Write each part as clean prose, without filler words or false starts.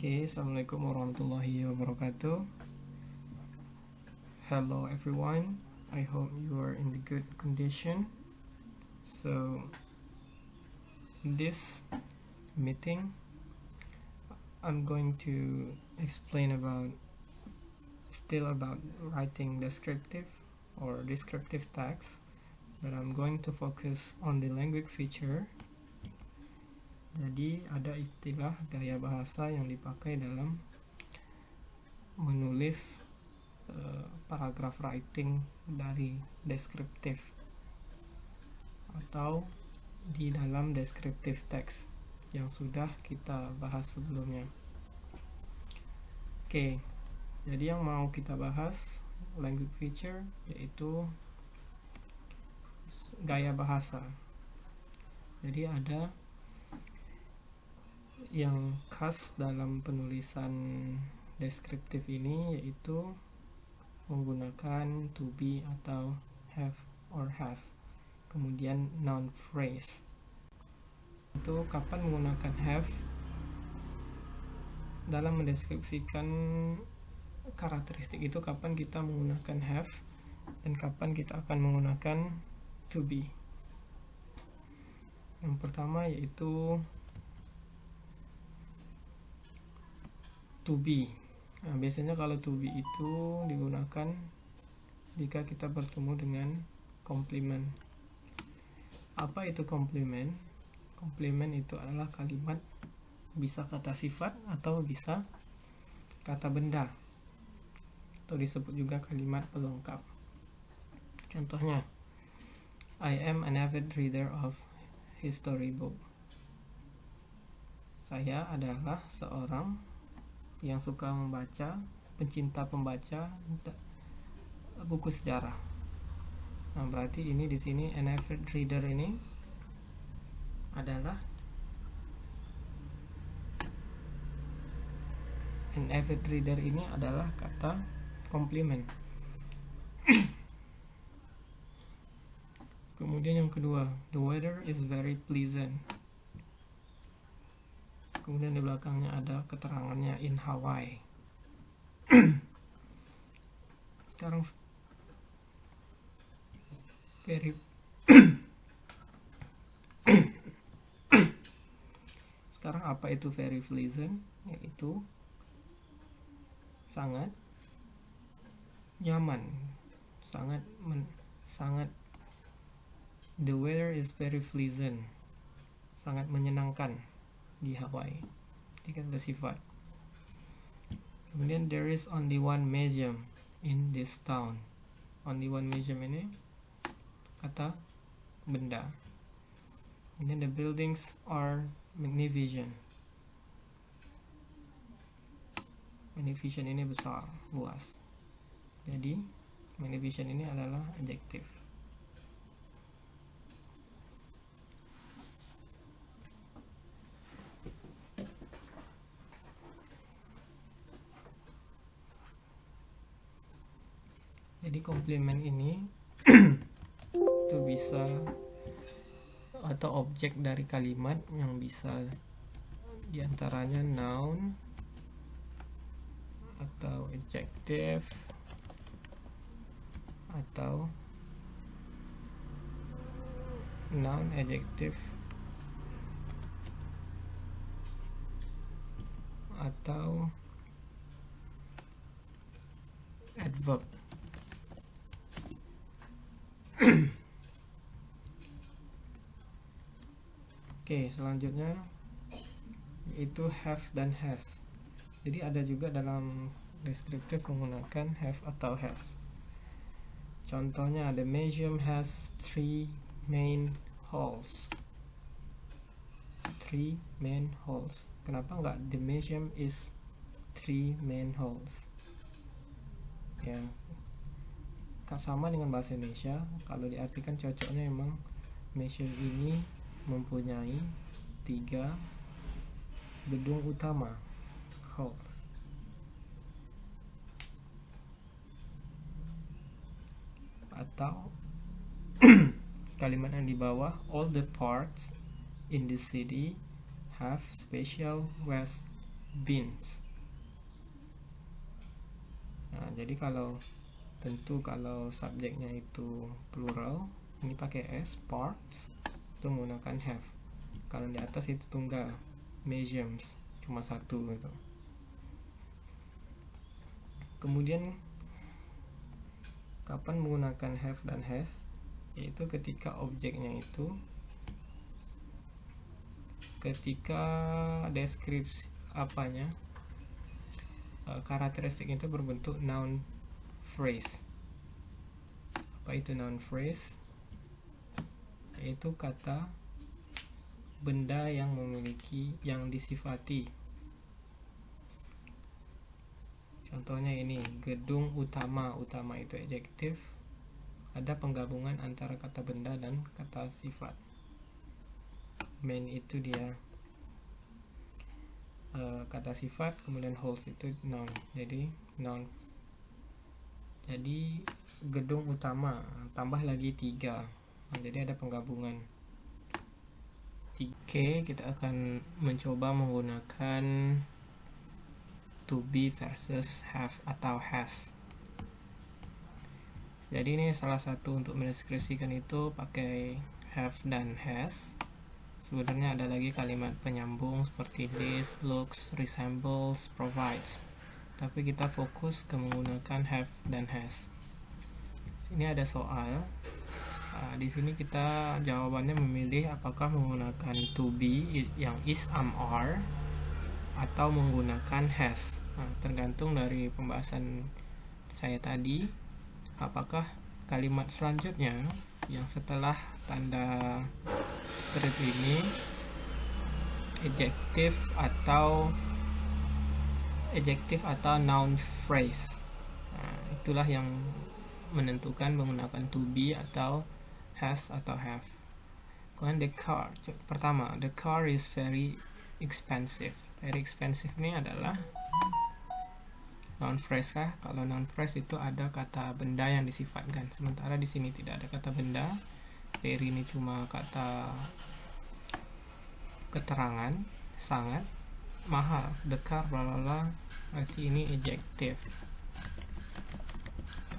Okay, Assalamualaikum warahmatullahi wabarakatuh. Hello everyone, I hope you are in the good condition. So this meeting I'm going to explain about writing descriptive or descriptive text, but I'm going to focus on the language feature. Jadi ada istilah gaya bahasa yang dipakai dalam menulis paragraf writing dari deskriptif atau di dalam deskriptif teks yang sudah kita bahas sebelumnya. Oke, jadi yang mau kita bahas language feature yaitu gaya bahasa. Jadi ada yang khas dalam penulisan deskriptif ini yaitu menggunakan to be atau have or has, kemudian noun phrase. Itu kapan menggunakan have dalam mendeskripsikan karakteristik itu, kapan kita menggunakan have dan kapan kita akan menggunakan to be. Yang pertama yaitu to be. Nah, biasanya kalau to be itu digunakan jika kita bertemu dengan komplement. Apa itu komplement? Komplement itu adalah kalimat, bisa kata sifat atau bisa kata benda, atau disebut juga kalimat pelengkap. Contohnya, I am an avid reader of history book. Saya adalah seorang yang suka membaca, pencinta pembaca buku sejarah. Nah, berarti ini di sini an avid reader ini adalah kata komplement. Kemudian yang kedua, the weather is very pleasant. Kemudian di belakangnya ada keterangannya in Hawaii. Sekarang sekarang apa itu very pleasant? Yaitu sangat nyaman, sangat the weather is very pleasant, sangat menyenangkan di Hawaii. Ini kata sifat. Kemudian there is only one museum in this town. Only one museum ini kata benda. Kemudian the buildings are magnificent. Magnificent ini besar, luas. Jadi magnificent ini adalah adjektif. Jadi komplement ini itu bisa atau objek dari kalimat yang bisa diantaranya noun atau adjective atau noun adjective atau adverb. Oke, selanjutnya yaitu have dan has. Jadi ada juga dalam deskriptif menggunakan have atau has. Contohnya, the museum has 3 main halls. 3 main halls. Kenapa enggak the museum is 3 main halls? Ya, sama dengan bahasa Indonesia. Kalau diartikan cocoknya emang museum ini mempunyai 3 gedung utama, halls. Atau kalimat yang di bawah, all the parts in the city have special beans. Nah, jadi kalau subjeknya itu plural, ini pakai s, parts, itu menggunakan have. Kalau di atas itu tunggal, museums, cuma satu gitu. Kemudian kapan menggunakan have dan has, yaitu ketika objeknya itu, ketika deskripsi karakteristik itu berbentuk noun phrase. Apa itu noun phrase? Yaitu kata benda yang disifati. Contohnya ini, gedung utama. Utama itu adjektif, ada penggabungan antara kata benda dan kata sifat. Main itu dia kata sifat, kemudian holds itu noun. Jadi noun. Jadi gedung utama tambah lagi 3. Jadi ada penggabungan. Oke, kita akan mencoba menggunakan to be versus have atau has. Jadi ini salah satu untuk mendeskripsikan itu pakai have dan has. Sebenarnya ada lagi kalimat penyambung seperti this, looks, resembles, provides. Tapi kita fokus ke menggunakan have dan has. Sini ada soal. Di sini kita jawabannya memilih apakah menggunakan to be yang is, am, are, atau menggunakan has. Tergantung dari pembahasan saya tadi, apakah kalimat selanjutnya yang setelah tanda strip ini adjective atau noun phrase. Itulah yang menentukan menggunakan to be atau has atau have. Kemudian the car, pertama, the car is very expensive. Very expensive ini adalah noun phrase kah? Kalau noun phrase itu ada kata benda yang disifatkan, sementara di sini tidak ada kata benda. Very ini cuma kata keterangan, sangat mahal. The car bla bla bla, berarti ini adjective.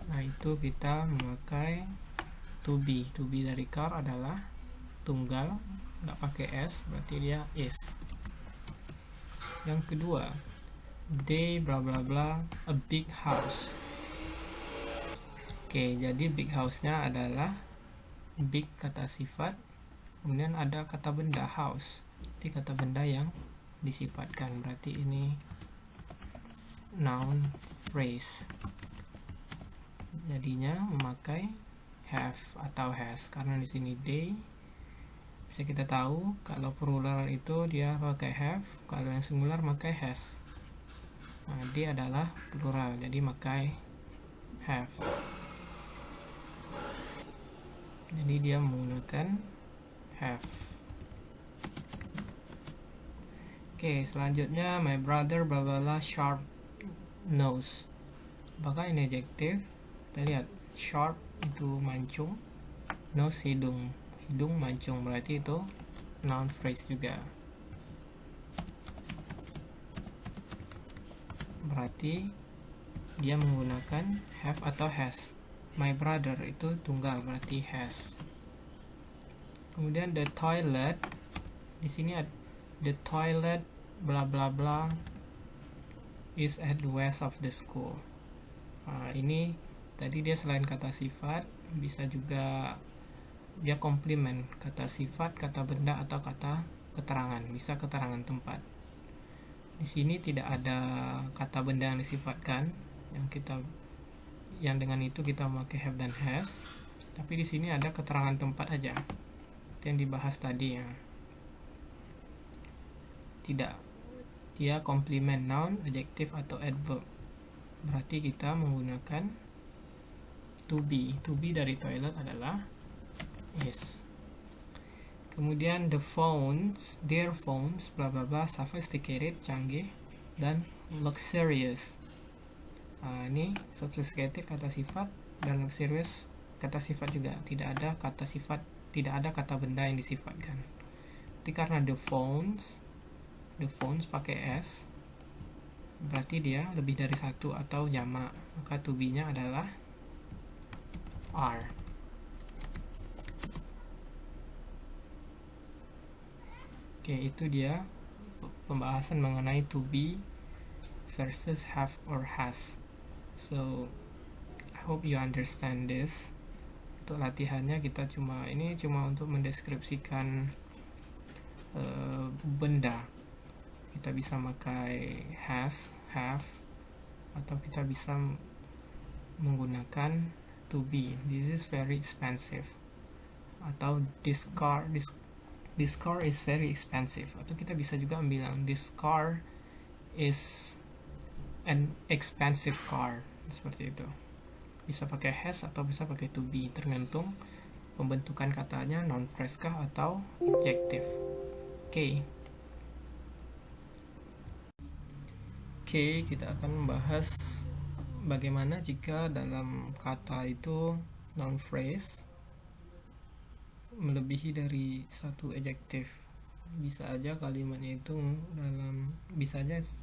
Nah, itu kita memakai to be. To be dari car adalah tunggal, nggak pakai s, berarti dia is. Yang kedua, they bla bla bla a big house. Oke, jadi big house-nya adalah big kata sifat, kemudian ada kata benda house. Itu kata benda yang disifatkan, berarti ini noun phrase. Jadinya memakai have atau has, karena di sini they. Bisa kita tahu kalau plural itu dia pakai have, kalau yang singular pakai has. Nah, dia adalah plural, jadi pakai have. Jadi dia menggunakan have. Oke, selanjutnya my brother bla bla bla sharp nose. Apakah ini adjective? Kita lihat, sharp itu mancung, nose hidung, hidung mancung, berarti itu noun phrase juga. Berarti dia menggunakan have atau has. My brother itu tunggal, berarti has. Kemudian the toilet, di sini ada the toilet bla bla bla is at the west of the school. Ini tadi dia selain kata sifat bisa juga dia komplement, kata sifat, kata benda, atau kata keterangan, bisa keterangan tempat. Di sini tidak ada kata benda yang disifatkan, yang dengan itu kita memakai have dan has, tapi di sini ada keterangan tempat aja. Itu yang dibahas tadi ya. Tidak, dia komplement noun, adjective atau adverb. Berarti kita menggunakan to be. To be dari toilet adalah is. Kemudian the phones, their phones, bla bla bla, sophisticated, canggih, dan luxurious. Ini sophisticated kata sifat dan luxurious kata sifat juga. Tidak ada kata sifat, tidak ada kata benda yang disifatkan. Jadi karena the phones pakai s, berarti dia lebih dari satu atau jamak, maka to be-nya adalah are. Oke, itu dia pembahasan mengenai to be versus have or has. So I hope you understand this. Untuk latihannya kita cuma untuk mendeskripsikan benda. Kita bisa pakai has, have, atau kita bisa menggunakan to be. This is very expensive. Atau this car is very expensive. Atau kita bisa juga bilang this car is an expensive car. Seperti itu. Bisa pakai has atau bisa pakai to be, tergantung pembentukan katanya noun phrase kah atau adjective. Oke, kita akan membahas bagaimana jika dalam kata itu noun phrase melebihi dari satu adjective. Bisa aja kalimatnya itu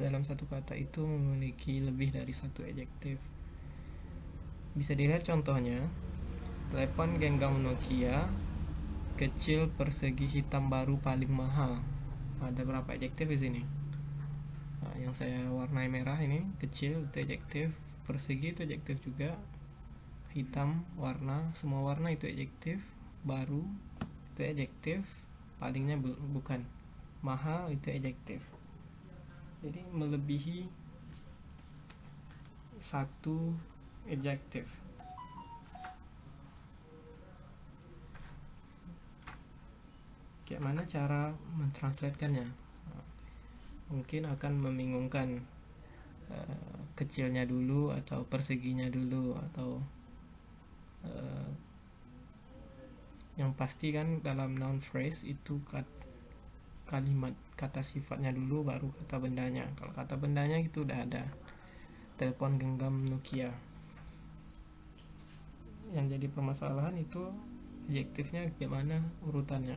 dalam satu kata itu memiliki lebih dari satu adjective. Bisa dilihat contohnya, telepon genggam Nokia kecil, persegi, hitam, baru, paling mahal. Ada berapa adjektif di sini? Nah, yang saya warnai merah ini kecil itu adjektif, persegi itu adjektif juga, hitam warna, semua warna itu adjektif, baru itu adjektif, palingnya bukan, mahal itu adjektif. Jadi melebihi satu adjektif. Bagaimana cara mentranslatekannya? Mungkin akan membingungkan, kecilnya dulu atau perseginya dulu, atau yang pasti kan dalam noun phrase itu kalimat kata sifatnya dulu baru kata bendanya. Kalau kata bendanya itu udah ada, telepon genggam Nokia. Yang jadi permasalahan itu adjektifnya gimana urutannya.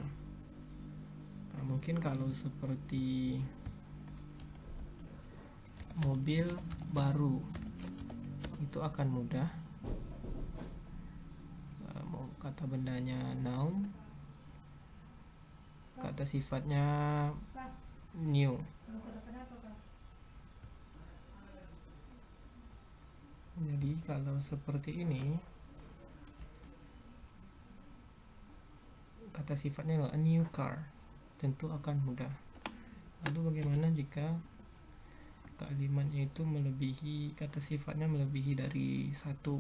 Nah, mungkin kalau seperti mobil baru itu akan mudah. Mau kata bendanya noun, kata sifatnya new. Jadi kalau seperti ini, kata sifatnya a new car, tentu akan mudah. Lalu bagaimana jika kalimatnya itu kata sifatnya melebihi dari satu?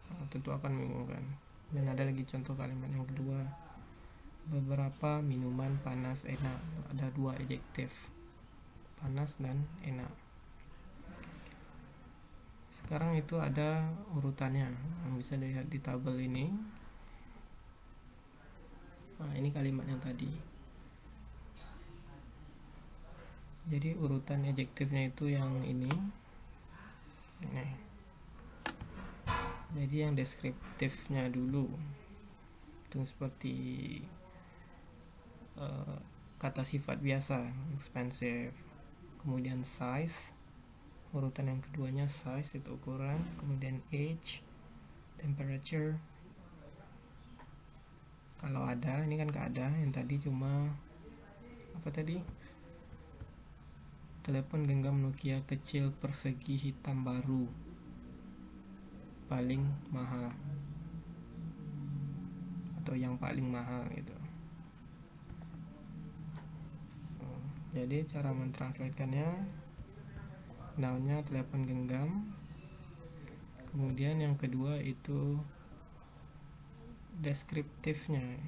Nah, tentu akan membingungkan. Dan ada lagi contoh kalimat yang kedua, beberapa minuman panas enak. Ada dua adjektif, panas dan enak. Sekarang itu ada urutannya yang bisa dilihat di tabel ini. Nah, ini kalimat yang tadi. Jadi urutan adjektifnya itu yang ini. Jadi yang deskriptifnya dulu itu seperti kata sifat biasa, expensive. Kemudian size, urutan yang keduanya size itu ukuran. Kemudian age, temperature. Kalau ada, ini kan gak ada. Yang tadi cuma apa tadi? Telepon genggam Nokia kecil, persegi, hitam, baru, paling mahal, atau yang paling mahal gitu. Jadi cara mentranslatekannya, nounnya telepon genggam, kemudian yang kedua itu deskriptifnya,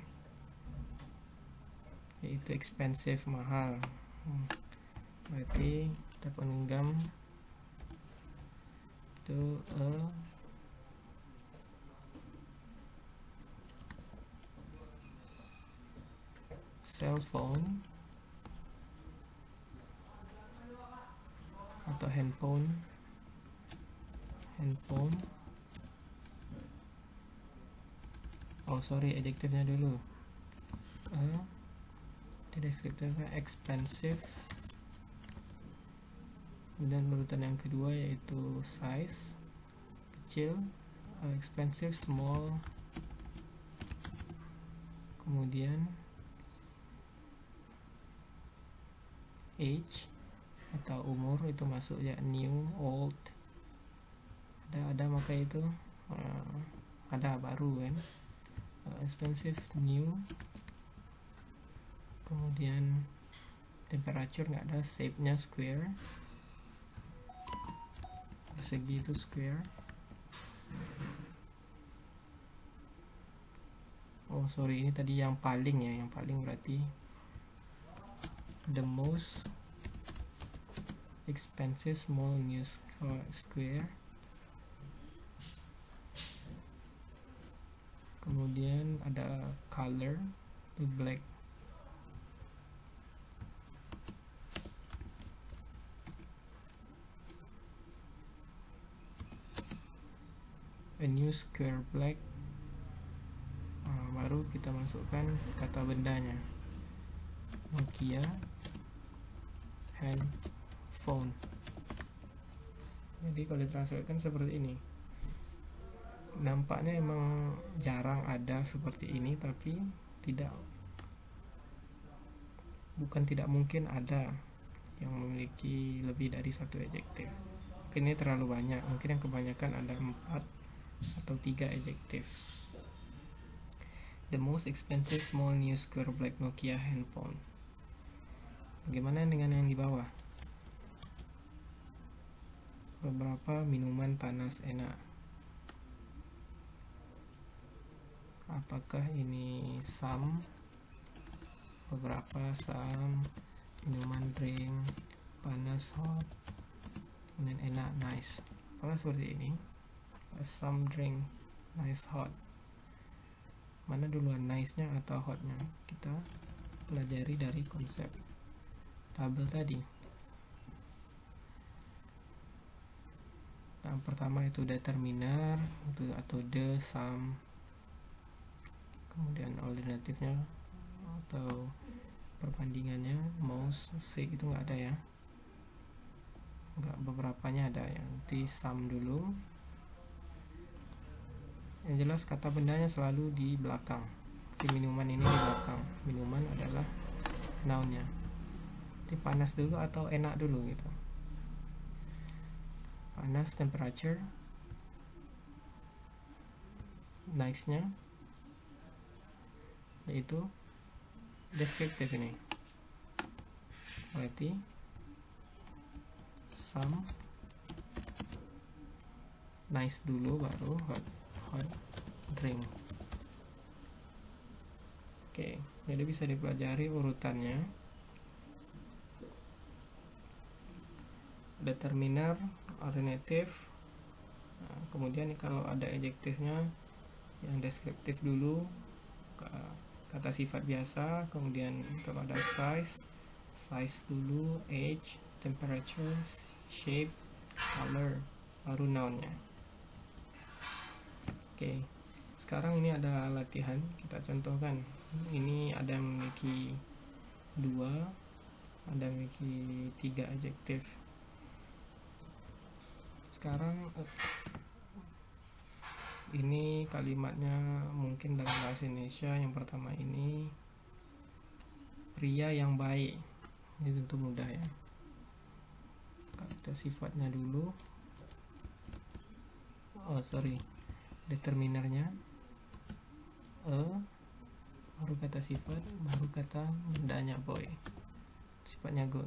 yaitu expensive, mahal. Berarti telepon genggam itu cell phone atau handphone. Oh sorry, adjektifnya dulu. Deskriptifnya expensive Kemudian urutan yang kedua yaitu size, kecil, expensive, small. Kemudian age atau umur itu masuk ya, new, old. Ada maka itu ada baru kan. Expensive, new. Kemudian temperature nggak ada, shape-nya square, persegi itu square. Oh sorry, ini tadi yang paling ya, yang paling berarti the most expensive small new square. Kemudian ada color itu black. A new square black. Baru kita masukkan kata bendanya, Nokia handphone. Jadi kalau ditranslatekan seperti ini. Nampaknya emang jarang ada seperti ini, tapi bukan tidak mungkin ada yang memiliki lebih dari satu adjektif. Mungkin ini terlalu banyak, mungkin yang kebanyakan ada 4 atau 3 adjektif. The most expensive small new square black Nokia handphone. Bagaimana dengan yang di bawah? Beberapa minuman panas enak. Apakah ini some? Beberapa some, minuman drink, panas hot, kemudian enak nice. Apakah seperti ini? Some drink, nice hot. Mana duluan, nice-nya atau hot-nya? Kita pelajari dari konsep tabel tadi. Nah, pertama itu determiner itu atau the, some. Kemudian alternatifnya atau perbandingannya most, sig itu nggak ada ya, nggak, beberapanya ada ya. Nanti some dulu. Yang jelas kata bendanya selalu di belakang. Di minuman ini di belakang. Minuman adalah noun-nya. Jadi panas dulu atau enak dulu gitu. Panas temperature, nice-nya yaitu deskriptif ini. Berarti some nice dulu baru hot drink. Oke, jadi bisa dipelajari urutannya. Determiner, alternative. Nah, kemudian kalau ada adjektifnya yang deskriptif dulu, kata sifat biasa. Kemudian kalau ada size dulu, age, temperature, shape, color, baru noun-nya. Oke, sekarang ini ada latihan, kita contohkan. Ini ada yang memiliki 2, ada yang memiliki 3 adjektif. Sekarang ini kalimatnya mungkin dalam bahasa Indonesia. Yang pertama ini pria yang baik. Ini tentu mudah ya. Kata sifatnya dulu. Determinernya baru kata sifat, baru kata bendanya boy, sifatnya good.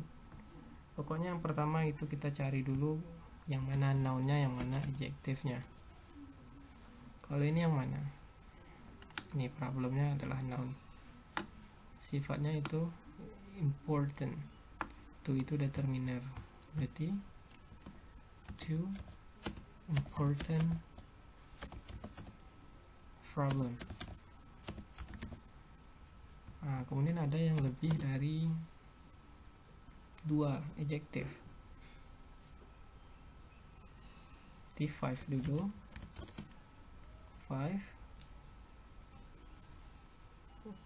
Pokoknya yang pertama itu kita cari dulu yang mana noun-nya, yang mana adjektifnya. Kalau ini yang mana? Ini problemnya adalah noun. Sifatnya itu important. Itu determiner. Berarti two important problem. Nah, kemudian ada yang lebih dari 2 adjektif. T5 dulu. 5.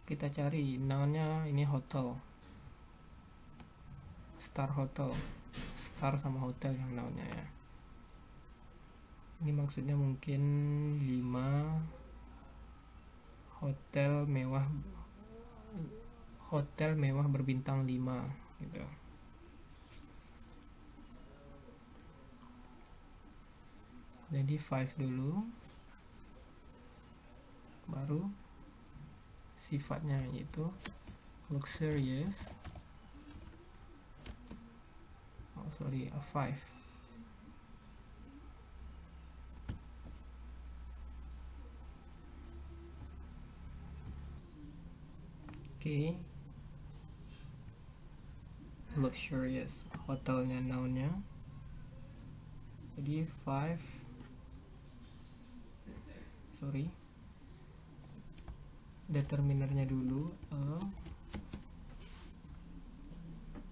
Kita cari noun-nya, ini hotel. Star Hotel. star sama hotel yang nounnya ya. Ini maksudnya mungkin 5 hotel mewah berbintang 5 gitu. Jadi 5 dulu, baru sifatnya yaitu luxurious. A 5. Oke. Luxurious, hotelnya nounnya. Jadi 5. Determinernya dulu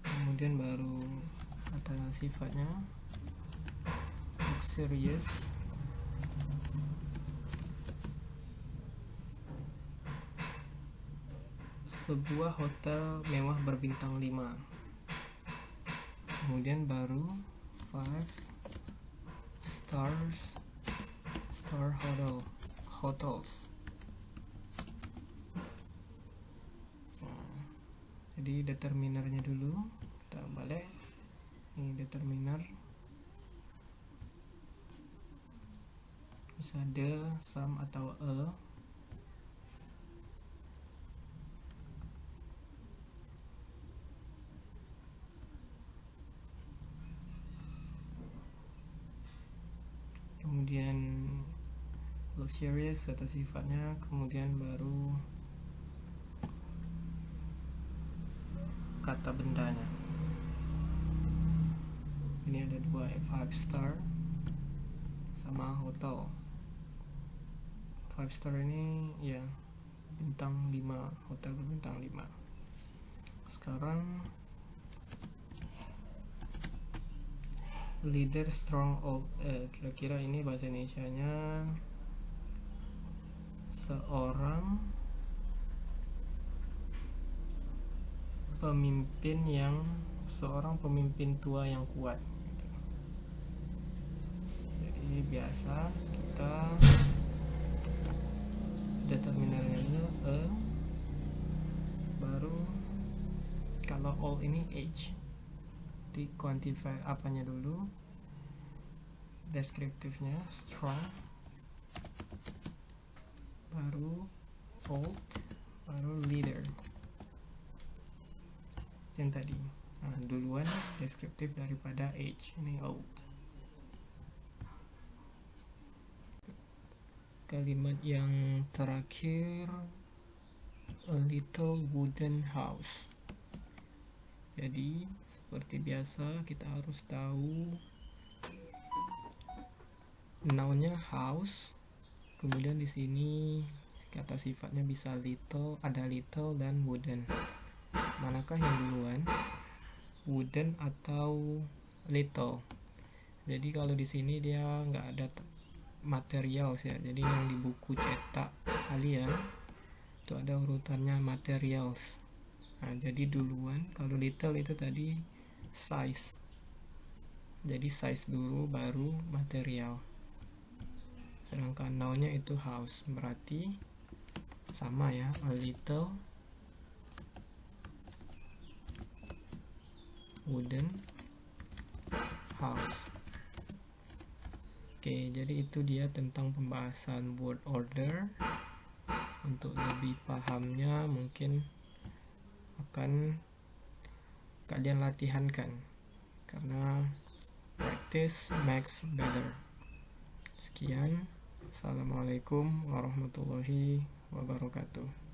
kemudian baru kata sifatnya luxurious. Sebuah hotel mewah berbintang 5. Kemudian baru 5 star hotels. Jadi determinernya dulu kita balik. Ini determiner, bisa the, some atau a. Kemudian luxurious atau sifatnya, kemudian baru kata bendanya. Ini ada 2, 5 star sama hotel. 5 star ini ya bintang 5, hotel berbintang 5. Sekarang leader strong old, kira-kira ini bahasa Indonesianya seorang pemimpin tua yang kuat. Jadi biasa kita determinernya ini baru kalau all ini age. Di quantify apanya dulu, deskriptifnya strong, baru old, baru leader yang tadi. Nah, duluan deskriptif daripada age, ini old. Kalimat yang terakhir, a little wooden house. Jadi seperti biasa kita harus tahu nounnya house, kemudian di sini kata sifatnya bisa little, ada little dan wooden. Manakah yang duluan, wooden atau little? Jadi kalau di sini dia nggak ada materials ya, jadi yang di buku cetak kalian itu ada urutannya materials. Nah, jadi duluan kalau little itu tadi size, jadi size dulu baru material. Sedangkan nounnya itu house, berarti sama ya, a little wooden house. Oke, jadi itu dia tentang pembahasan word order. Untuk lebih pahamnya mungkin akan kalian latihankan, karena practice makes better. Sekian, assalamualaikum warahmatullahi wabarakatuh.